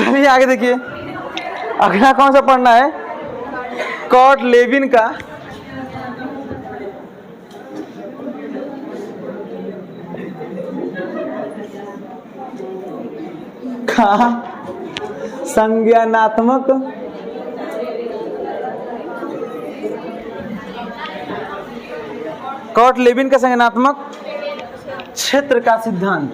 चलिए आगे देखिए, अगला कौन सा पढ़ना है? कॉट लेविन का संज्ञानात्मक कॉट लेविन का संज्ञानात्मक क्षेत्र का सिद्धांत।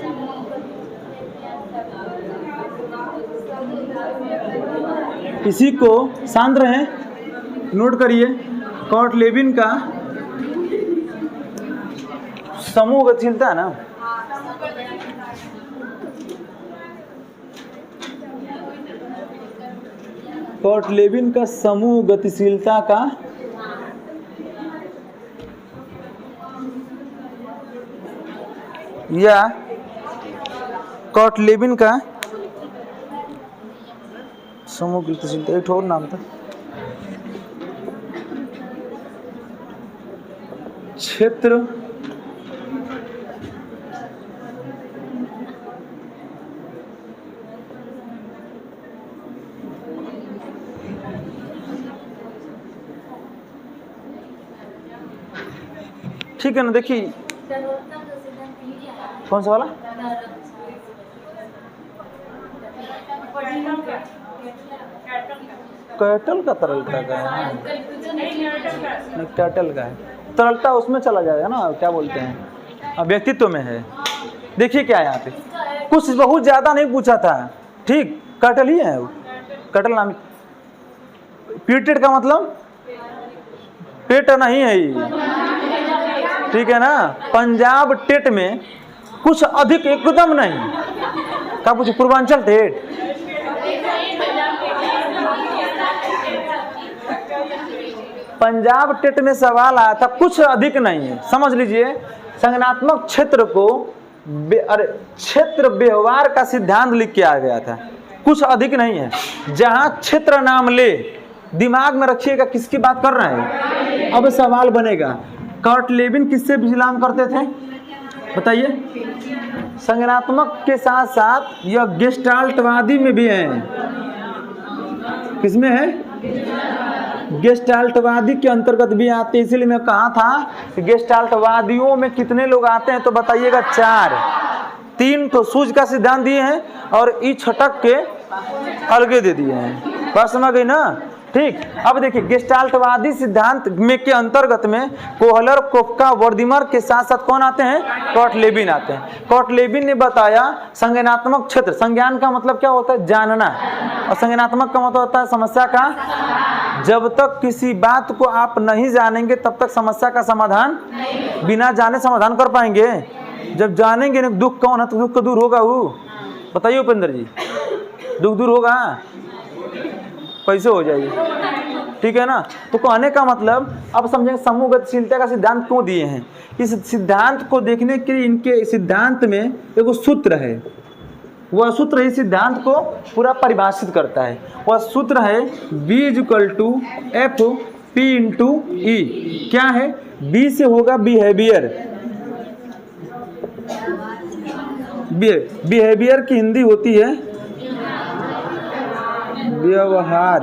इसी को शांत रहें, नोट करिए। कॉट लेविन का समूह गतिशीलता है ना, कॉट लेविन का समूह गतिशीलता का या कॉट लेविन का समूह गतिशीलता, एक और नाम था, क्षेत्र ठीक है ना। देखिए कौन सा वाला? कैटल का तरलता का है, कैटल का है तरलता, उसमें चला जाएगा ना, क्या बोलते हैं, व्यक्तित्व में है। देखिए क्या है यहाँ पे, कुछ बहुत ज्यादा नहीं पूछा था, ठीक, कैटल ही है वो, कैटल नाम। पीटेड का मतलब पेट नहीं है ये, ठीक है ना। पंजाब टेट में कुछ अधिक एकदम नहीं, क्या पूछे? पूर्वांचल टेट, पंजाब टेट में सवाल आया था, कुछ अधिक नहीं है, समझ लीजिए। संज्ञानात्मक क्षेत्र को अरे क्षेत्र व्यवहार का सिद्धांत लिख के आ गया था, कुछ अधिक नहीं है। जहां क्षेत्र नाम ले, दिमाग में रखिएगा किसकी बात कर रहे हैं। अब सवाल बनेगा, कॉट लेविन किससे विश्लेषण करते थे बताइए? संज्ञानात्मक के साथ साथ यह गेस्टाल्टवादी में भी है। किसमें है? गेस्टाल्टवादी के अंतर्गत भी आते हैं। इसीलिए मैं कहा था कि गेस्टाल्टवादियों में कितने लोग आते हैं, तो बताइएगा 4। 3 तो सूझ का सिद्धांत दिए हैं और ई छटक के अलगे दे दिए हैं। बात समझ गई ना? ठीक। अब देखिए गेस्टाल्टवादी सिद्धांत में के अंतर्गत में कोहलर, कोफका, वर्दीमर के साथ साथ कौन आते हैं? कॉट लेविन आते हैं। कॉट लेविन ने बताया संज्ञानात्मक क्षेत्र, संज्ञान का मतलब क्या होता है? जानना, और संज्ञानात्मक का मतलब होता है समस्या का। जब तक किसी बात को आप नहीं जानेंगे तब तक समस्या का समाधान बिना जाने समाधान कर पाएंगे। जब जानेंगे नहीं दुख कौन है तो दुख दूर होगा। वो बताइए उपेंद्र जी, दुख दूर होगा, कैसे हो जाएगी? ठीक है ना। तो कहने का मतलब अब समझेंगे समूह गतिशीलता का सिद्धांत क्यों दिए हैं। इस सिद्धांत को देखने के लिए इनके सिद्धांत में एक सूत्र है, वह सूत्र इस सिद्धांत को पूरा परिभाषित करता है। वह सूत्र है B=F(P)(E). क्या है? B से होगा बिहेवियर। बिहेवियर की हिंदी होती है व्यवहार।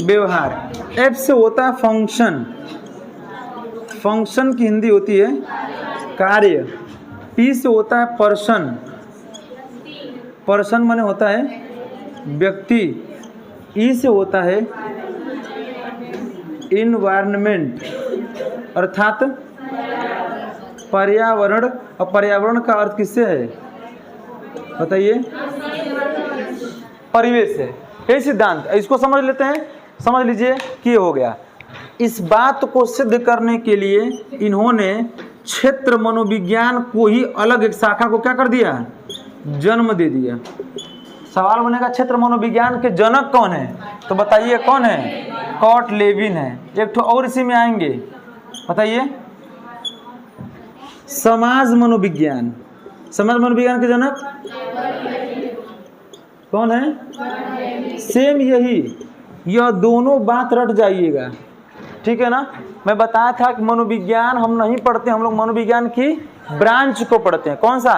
व्यवहार। F से होता है फंक्शन, फंक्शन की हिंदी होती है कार्य। P से होता है पर्सन, पर्सन माने होता है व्यक्ति। E से होता है इन्वायरमेंट अर्थात पर्यावरण। और पर्यावरण का अर्थ किससे है बताइए? परिवेश है। ये सिद्धांत, इसको समझ लेते हैं। समझ लीजिए कि हो गया। इस बात को सिद्ध करने के लिए इन्होंने क्षेत्र मनोविज्ञान को ही अलग एक शाखा को क्या कर दिया? जन्म दे दिया। सवाल बनेगा क्षेत्र मनोविज्ञान के जनक कौन है? तो बताइए कौन है? कॉट लेविन है। एक तो और इसी में आएंगे, बताइए। समाज मनोविज्ञान, समाज मनोविज्ञान के जनक कौन है? सेम यही। यह दोनों बात रट जाइएगा। ठीक है ना। मैं बताया था कि मनोविज्ञान हम नहीं पढ़ते, हम लोग मनोविज्ञान की ब्रांच को पढ़ते हैं। कौन सा?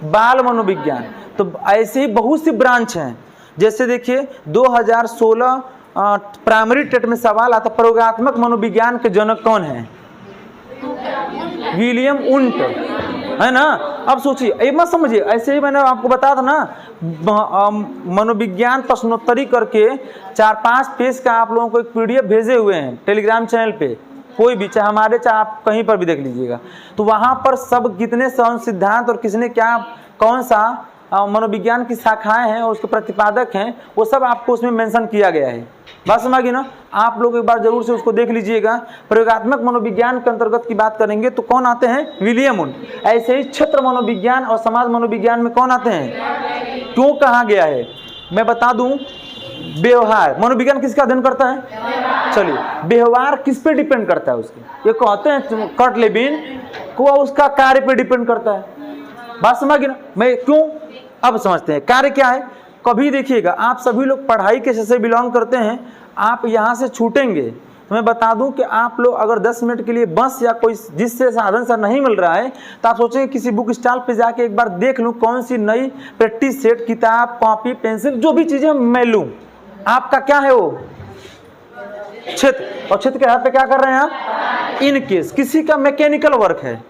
बाल मनोविज्ञान। तो ऐसे ही बहुत सी ब्रांच हैं। जैसे देखिए 2016 प्राइमरी टेट में सवाल आता, प्रयोगात्मक मनोविज्ञान के जनक कौन है? विलियम वुंट, है ना। अब सोचिए, ये मत समझिए, ऐसे ही मैंने आपको बताया था ना, मनोविज्ञान प्रश्नोत्तरी करके 4-5 पेज का आप लोगों को एक PDF भेजे हुए हैं टेलीग्राम चैनल पे, कोई भी, चाहे हमारे चाहे आप कहीं पर भी देख लीजिएगा। तो वहाँ पर सब कितने सिद्धांत और किसने क्या कौन सा मनोविज्ञान की शाखाएं हैं और उसके प्रतिपादक हैं, वो सब आपको उसमें मेंशन किया गया है। बात समझिए ना। आप लोग एक बार जरूर से उसको देख लीजिएगा। प्रयोगात्मक मनोविज्ञान के अंतर्गत की बात करेंगे तो कौन आते हैं? William Wundt. ऐसे ही क्षेत्र मनोविज्ञान और समाज मनोविज्ञान में कौन आते हैं? क्यों कहा गया है मैं बता दूं। व्यवहार मनोविज्ञान किसका अध्ययन करता है? चलिए, व्यवहार किस पे डिपेंड करता है उसके? ये कहते हैं कर्ट लेविन को उसका कार्य पे डिपेंड करता है। बात समझ गए ना। मैं क्यों, अब समझते हैं कार्य क्या है। कभी देखिएगा, आप सभी लोग पढ़ाई के से बिलोंग करते हैं, आप यहाँ से छूटेंगे तो मैं बता दूं कि आप लोग अगर 10 मिनट के लिए बस या कोई जिससे साधन से नहीं मिल रहा है तो आप सोचेंगे किसी बुक स्टॉल पे जाके एक बार देख लूं कौन सी नई प्रैक्टिस सेट, किताब, कॉपी, पेंसिल, जो भी चीजें मैं लूं। आपका क्या है वो? क्षेत्र। और क्षेत्र के आधार पे क्या कर रहे हैं आप? इन केस किसी का मैकेनिकल वर्क है,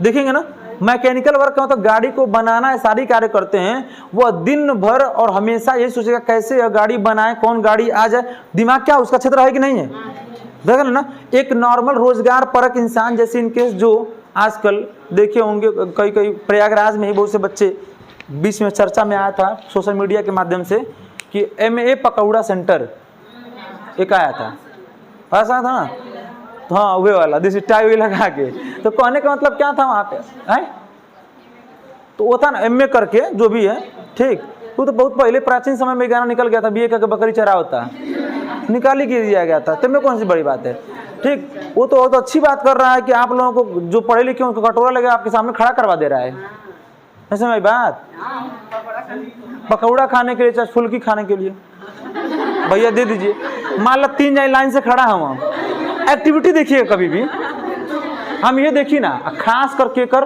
देखेंगे ना, मैकेनिकल वर्क का मतलब गाड़ी को बनाना है, सारी कार्य करते हैं, वो दिन भर और हमेशा यही सोचेगा कैसे यह गाड़ी बनाए, कौन गाड़ी आ जाए। दिमाग क्या उसका क्षेत्र है कि नहीं है? देख ना, एक नॉर्मल रोजगार परक इंसान जैसे इनकेस जो आजकल देखे होंगे कई प्रयागराज में ही बहुत से बच्चे, बीच में चर्चा में आया था सोशल मीडिया के माध्यम से कि MA पकौड़ा सेंटर एक आया था, ऐसा था ना। हाँ वे वाला देसी टाई लगा के, तो कहने का मतलब क्या था वहाँ पे है? तो वो था ना MA करके जो भी है, ठीक। वो तो बहुत पहले प्राचीन समय में गाना निकल गया था, BA करके बकरी चरा होता निकाल ही दिया गया था, तब में कौन सी बड़ी बात है, ठीक। वो तो बहुत अच्छी बात कर रहा है कि आप लोगों को जो पढ़े लिखे उनको कटोरा लगे आपके सामने खड़ा करवा दे रहा है, ऐसे में बात। पकौड़ा खाने के लिए चाहे फुल्की खाने के लिए भैया दे दीजिए। मान लो 3 लाइन से खड़ा हम एक्टिविटी देखिए कभी भी, हम ये देखिए ना, खास करके कर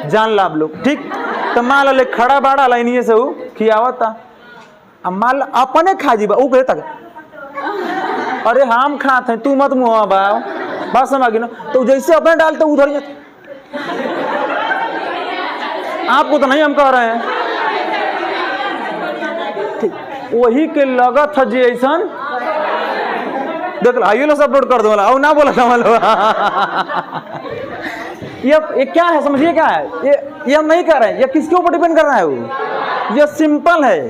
जान लाभ लोग, ठीक। तो मान लो खड़ा बाड़ा लाइनिए से वो खियावता, मान लो अपने खा जी वो कहे तक, अरे हम खाते हैं तू मत मुआ बात समझ ना। तो जैसे अपने डालते उधर ही, आपको तो नहीं हम कह रहे हैं, ठीक। वही के लगत है जी ऐसा देख लो, आइए लो अपलोड कर दो वाला ना बोला था ये क्या है समझिए, क्या है ये हम नहीं कर रहे हैं, ये किसके ऊपर डिपेंड कर रहा है वो? ये सिंपल है,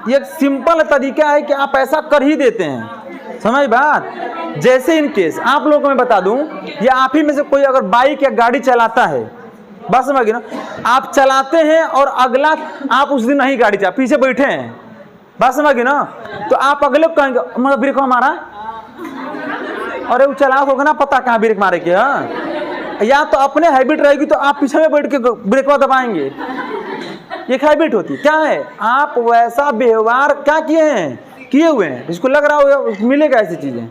ये सिंपल तरीका है कि आप ऐसा कर ही देते हैं, समझ बात। जैसे इन केस आप लोगों को मैं बता दूं, या आप ही में से कोई अगर बाइक या गाड़ी चलाता है, बस समझ गए ना, आप चलाते हैं और अगला आप उस दिन नहीं गाड़ी चला, पीछे बैठे हैं, बात समझ गए ना, तो आप अगले को कहेंगे मतलब ब्रेक हमारा, अरे वो चला होगा ना पता कहाँ ब्रेक मारे के, हाँ। या तो अपने हैबिट रहेगी तो आप पीछे में बैठ के ब्रेकवा दबाएंगे, ये हैबिट होती क्या है? आप वैसा व्यवहार क्या किए हुए हैं, इसको लग रहा होगा मिलेगा ऐसी चीजें,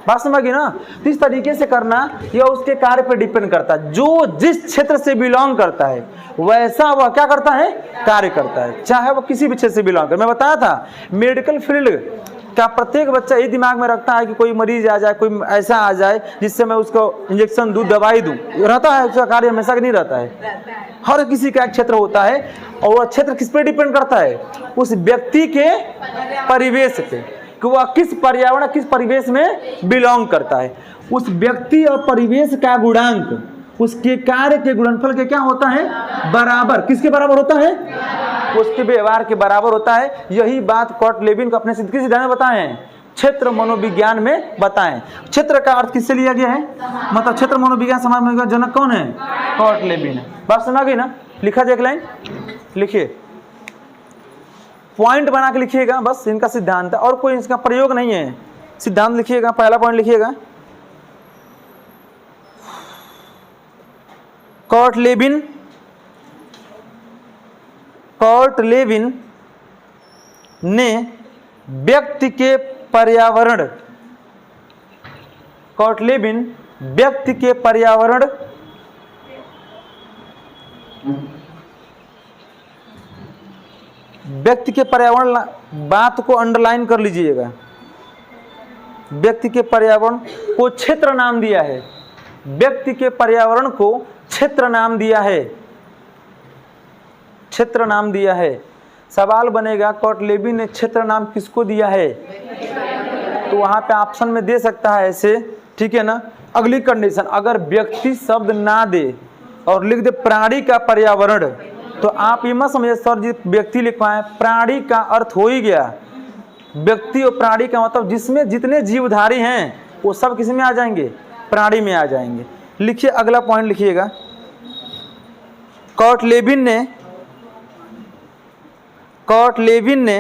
बात समझ गई ना। तो इस तरीके से करना यह उसके कार्य पर डिपेंड करता है, जो जिस क्षेत्र से बिलोंग करता है वैसा वह क्या करता है, कार्य करता है, चाहे वो किसी भी क्षेत्र से बिलोंग करे। मैं बताया था मेडिकल फील्ड का प्रत्येक बच्चा ये दिमाग में रखता है कि कोई मरीज आ जाए, कोई ऐसा आ जाए जिससे मैं उसको इंजेक्शन दूं, दवाई दूं, रहता है उसका कार्य, हमेशा नहीं रहता है। हर किसी का एक क्षेत्र होता है और वह क्षेत्र किस पे डिपेंड करता है? उस व्यक्ति के परिवेश पे, कि वह किस पर्यावरण किस परिवेश में बिलोंग करता है। उस व्यक्ति और परिवेश का गुणांक उसके कार्य के गुणनफल के क्या होता है? बराबर। किसके बराबर होता है? उसके व्यवहार के बराबर होता है। यही बात कर्ट लेविन को अपने किस सिद्धांत में बताए हैं? क्षेत्र मनोविज्ञान में बताएं। क्षेत्र का अर्थ किससे लिया गया है? मतलब क्षेत्र मनोविज्ञान समाज मनोविज्ञान जनक कौन है? कर्ट लेविन है। बात समझ गई ना? लिखा जाए एक लाइन, लिखिए, पॉइंट बना के लिखिएगा, बस इनका सिद्धांत है और कोई इसका प्रयोग नहीं है। सिद्धांत लिखिएगा, पहला पॉइंट लिखिएगा, कर्ट लेविन ने व्यक्ति के पर्यावरण कॉटलेबिन व्यक्ति के पर्यावरण बात को अंडरलाइन कर लीजिएगा। व्यक्ति के पर्यावरण को क्षेत्र नाम दिया है, व्यक्ति के पर्यावरण को क्षेत्र नाम दिया है, क्षेत्र नाम दिया है। सवाल बनेगा कॉटलेबिन ने क्षेत्र नाम किसको दिया है, तो वहां पे ऑप्शन में दे सकता है ऐसे, ठीक है ना। अगली कंडीशन, अगर व्यक्ति शब्द ना दे और लिख दे प्राणी का पर्यावरण, तो आप ये मत समझिए सर जी व्यक्ति लिखवाएं, प्राणी का अर्थ हो ही गया। व्यक्ति और प्राणी का मतलब जिसमें जितने जीवधारी हैं वो सब किस में आ जाएंगे, प्राणी में आ जाएंगे। लिखिए अगला पॉइंट लिखिएगा, कॉटलेबिन ने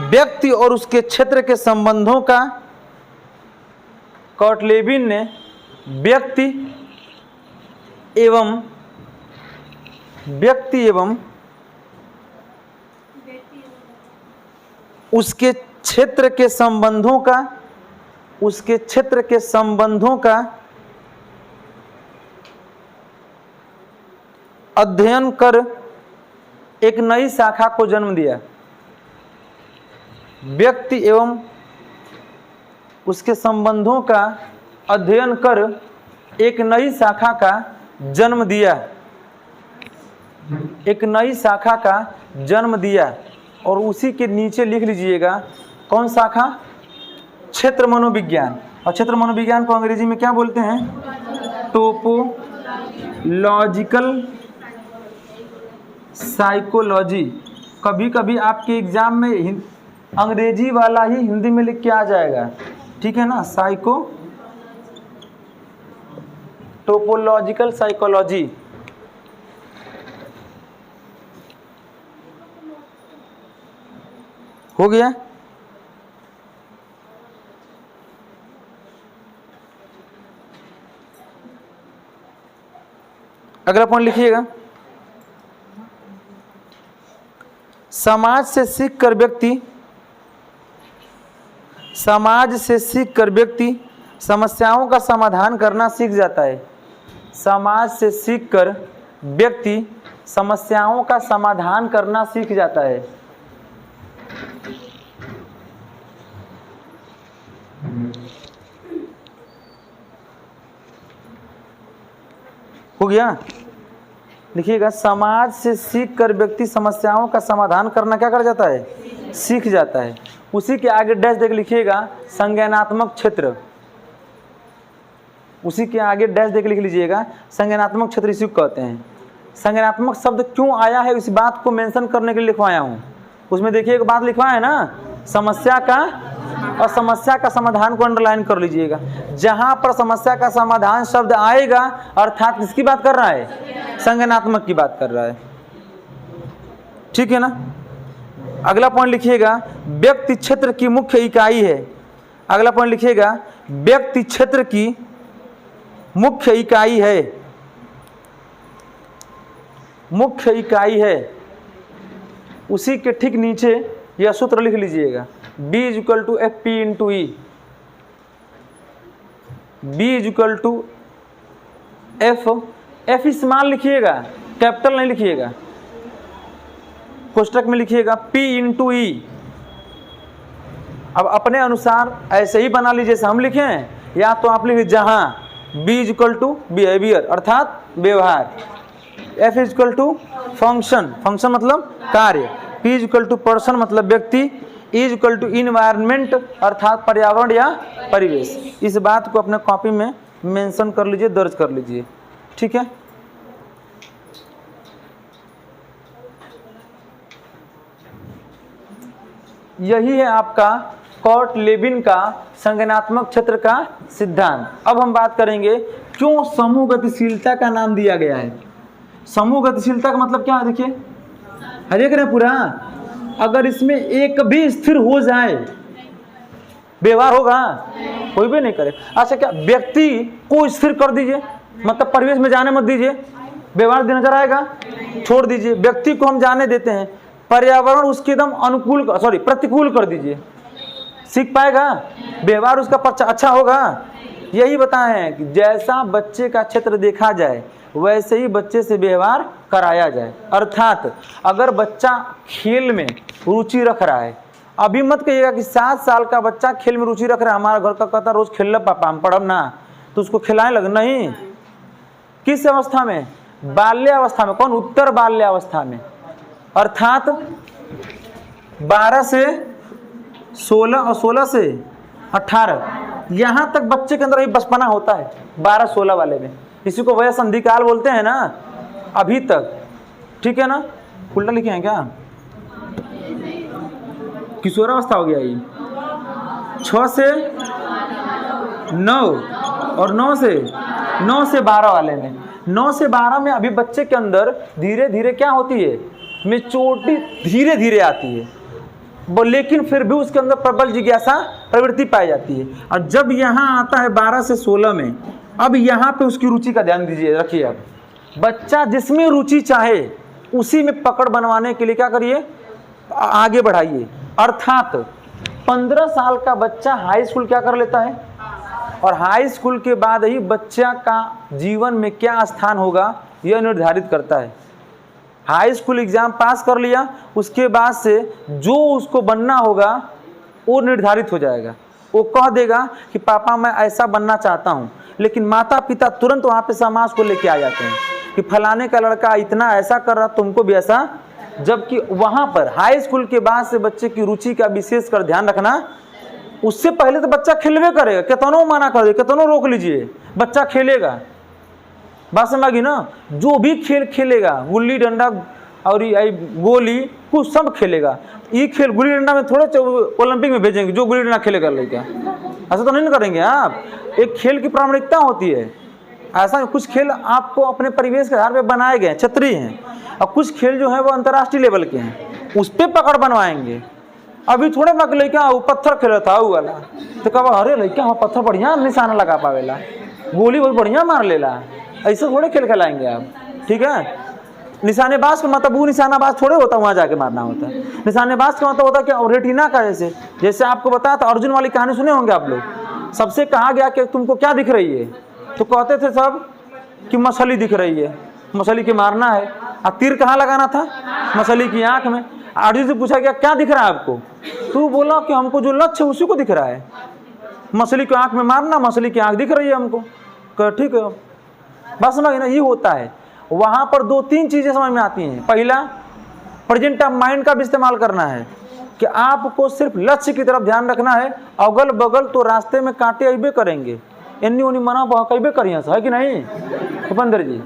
व्यक्ति और उसके क्षेत्र के संबंधों का, कॉटलेबिन ने व्यक्ति एवं उसके क्षेत्र के संबंधों का अध्ययन कर एक नई शाखा को जन्म दिया। व्यक्ति एवं उसके संबंधों का अध्ययन कर एक नई शाखा का जन्म दिया, एक नई शाखा का जन्म दिया। और उसी के नीचे लिख लीजिएगा कौन शाखा, क्षेत्र मनोविज्ञान। और क्षेत्र मनोविज्ञान को अंग्रेजी में क्या बोलते हैं, टोपोलॉजिकल साइकोलॉजी। कभी कभी आपके एग्जाम में अंग्रेजी वाला ही हिंदी में लिख के आ जाएगा, ठीक है ना। Topological psychology. हो गया। अगला पॉइंट लिखिएगा, समाज से सीखकर व्यक्ति समस्याओं का समाधान करना सीख जाता है। समाज से सीखकर व्यक्ति समस्याओं का समाधान करना सीख जाता है। हो गया। लिखिएगा, समाज से सीखकर व्यक्ति समस्याओं का समाधान करना क्या कर जाता है, सीख जाता है। उसी के आगे डैश देख लिखिएगा संज्ञानात्मक क्षेत्र। उसी के आगे डैश देख लिख लीजिएगा संज्ञानात्मक क्षेत्र इसी को कहते हैं। संज्ञानात्मक शब्द क्यों आया है इस बात को मेंशन करने के लिए लिखवाया हूँ। उसमें देखिए एक बात लिखवाया है ना, समस्या का और समस्या का समाधान को अंडरलाइन कर लीजिएगा। जहां पर समस्या का समाधान शब्द आएगा अर्थात किसकी बात कर रहा है, संज्ञानात्मक की बात कर रहा है, ठीक है ना। अगला पॉइंट लिखिएगा, व्यक्ति क्षेत्र की मुख्य इकाई है। अगला पॉइंट लिखिएगा, व्यक्ति क्षेत्र की मुख्य इकाई है, मुख्य इकाई है। उसी के ठीक नीचे यह सूत्र लिख लीजिएगा, B = FP × E। B = F small लिखिएगा, कैपिटल नहीं लिखिएगा। कोष्टक में लिखिएगा P × E। अब अपने अनुसार ऐसे ही बना लीजिए जैसे हम लिखे हैं, या तो आप लिखिए जहां B = बिहेवियर अर्थात व्यवहार, F = फंक्शन, फंक्शन मतलब कार्य, P = पर्सन मतलब व्यक्ति, E = इन्वायरमेंट अर्थात पर्यावरण या परिवेश। इस बात को अपने कॉपी में मेंशन कर लीजिए, दर्ज कर लीजिए, ठीक है। यही है आपका कॉटलेबिन का संज्ञानात्मक क्षेत्र का सिद्धांत। अब हम बात करेंगे क्यों समूह गतिशीलता का नाम दिया गया है। समूह गतिशीलता का मतलब क्या है, देखिए देख रहे हैं पूरा। अगर इसमें एक भी स्थिर हो जाए व्यवहार होगा, कोई भी नहीं करे। अच्छा, क्या व्यक्ति को स्थिर कर दीजिए, मतलब परिवेश में जाने मत दीजिए, व्यवहार नजर आएगा, छोड़ दीजिए। व्यक्ति को हम जाने देते हैं, पर्यावरण उसके एकदम अनुकूल प्रतिकूल कर दीजिए, सीख पाएगा, व्यवहार उसका अच्छा होगा। यही बताए हैं कि जैसा बच्चे का क्षेत्र देखा जाए वैसे ही बच्चे से व्यवहार कराया जाए। अर्थात अगर बच्चा खेल में रुचि रख रहा है, अभी मत कहिएगा कि 7 साल का बच्चा खेल में रुचि रख रहा है, हमारा घर का कहता रोज खेल पापा हम पढ़ब ना, तो उसको खिलाने लग नहीं। किस अवस्था में? बाल्यावस्था में। कौन? उत्तर बाल्यावस्था में, अर्थात 12 से 16 और 16 से 18, यहाँ तक बच्चे के अंदर ही बचपना होता है। 12-16 वाले में, इसी को वह संधि काल बोलते हैं ना, अभी तक। ठीक है ना? उल्टा लिखे हैं क्या? किशोरावस्था हो गया ये। 6 से 9 और 9 से 12 वाले में, 9 से 12 में अभी बच्चे के अंदर धीरे धीरे क्या होती है? मैच्योरिटी धीरे धीरे आती है, लेकिन फिर भी उसके अंदर प्रबल जिज्ञासा प्रवृत्ति पाई जाती है। और जब यहाँ आता है 12 से 16 में, अब यहाँ पे उसकी रुचि का ध्यान दीजिए, रखिए। अब बच्चा जिसमें रुचि चाहे उसी में पकड़ बनवाने के लिए क्या करिए? आगे बढ़ाइए। अर्थात 15 साल का बच्चा हाई स्कूल क्या कर लेता है, और हाई स्कूल के बाद ही बच्चा का जीवन में क्या स्थान होगा यह निर्धारित करता है। हाई स्कूल एग्जाम पास कर लिया, उसके बाद से जो उसको बनना होगा वो निर्धारित हो जाएगा। वो कह देगा कि पापा मैं ऐसा बनना चाहता हूँ, लेकिन माता पिता तुरंत वहाँ पे समाज को लेके आ जाते हैं कि फलाने का लड़का इतना ऐसा कर रहा, तुमको भी ऐसा। जबकि वहाँ पर हाई स्कूल के बाद से बच्चे की रुचि का विशेष कर ध्यान रखना। उससे पहले तो बच्चा खेलवे करेगा, कितनों मना कर दे, कितनों रोक लीजिए, बच्चा खेलेगा। बात समझी ना? जो भी खेल खेलेगा, गुल्ली डंडा और गोली कुछ सब खेलेगा। ये खेल गुल्ली डंडा में थोड़े ओलंपिक में भेजेंगे जो गुल्ली डंडा खेलेगा लड़का, ऐसा तो नहीं करेंगे आप। एक खेल की प्रामाणिकता होती है। ऐसा कुछ खेल आपको अपने परिवेश के आधार पर बनाए गए क्षेत्रीय हैं, और कुछ खेल जो है वो अंतर्राष्ट्रीय लेवल के हैं, उस पर पकड़ बनवाएंगे। अभी थोड़े मत लड़का वो पत्थर खेल था वो वाला, तो कब अरे लड़का वो पत्थर बढ़िया निशाना लगा पावेला, गोली बहुत बढ़िया मार लेला, ऐसे थोड़े खेल खिलाएंगे आप। ठीक है? निशानेबाज का मतलब वो निशानाबाज थोड़े होता, वहाँ जाके मारना होता है। निशानेबाज का मतलब होता है कि रेटिना का, जैसे आपको बताया था अर्जुन वाली कहानी सुने होंगे आप लोग। सबसे कहा गया कि तुमको क्या दिख रही है, तो कहते थे सब कि मछली दिख रही है, मछली के मारना है। और तीर कहाँ लगाना था? मछली की आँख में। अर्जुन से पूछा गया क्या दिख रहा है आपको, तो बोला कि हमको जो लक्ष्य है उसी को दिख रहा है, मछली की आँख में मारना, मछली की आँख दिख रही है हमको। ठीक है, बस समझ ना? ये होता है। वहाँ पर 2-3 चीज़ें समझ में आती हैं। पहला, प्रेजेंट ऑफ माइंड का भी इस्तेमाल करना है कि आपको सिर्फ लक्ष्य की तरफ ध्यान रखना है। अगल बगल तो रास्ते में कांटे अबे करेंगे, एन्नी उन्नी मना बहकबे करिए, है कि नहीं भूपेंद्र जी?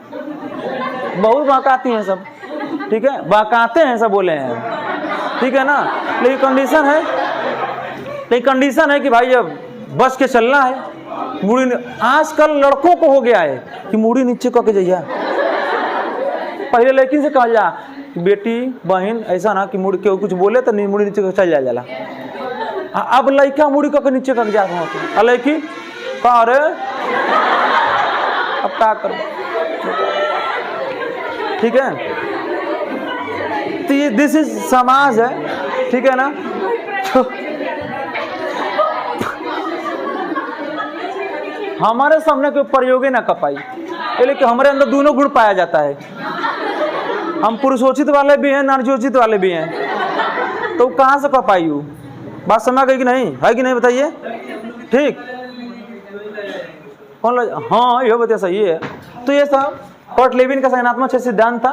बहुत बहकाती हैं सब। ठीक है, बहकाते हैं सब, बोले हैं। ठीक है ना? लेकिन कंडीशन है कि भाई अब बच के चलना है। मुड़ी आजकल लड़कों को हो गया है कि मुड़ी नीचे करके जाइए। पहले लेकिन से कहा जा कि बेटी बहन ऐसा ना कि मुड़ी के कुछ बोले तो नहीं मुड़ी नीचे कर चल जाला। अब लड़का मुड़ी करके नीचे कर जा रहा है, लड़की कह रे अब क्या करो। ठीक है, तो ये दिस इज समाज है। ठीक है ना? हमारे सामने कोई प्रयोग ना कर पाई, लेकिन हमारे अंदर दोनों गुण पाया जाता है। हम पुरुषोचित वाले भी हैं, नारीचोचित वाले भी हैं, तो कहाँ से कर पाई हूँ? बात समझ गई कि नहीं? है कि नहीं बताइए? ठीक, कौन हाँ ये बता सही है। तो ये सब कर्ट लेविन का संज्ञानात्मक सिद्धांत था।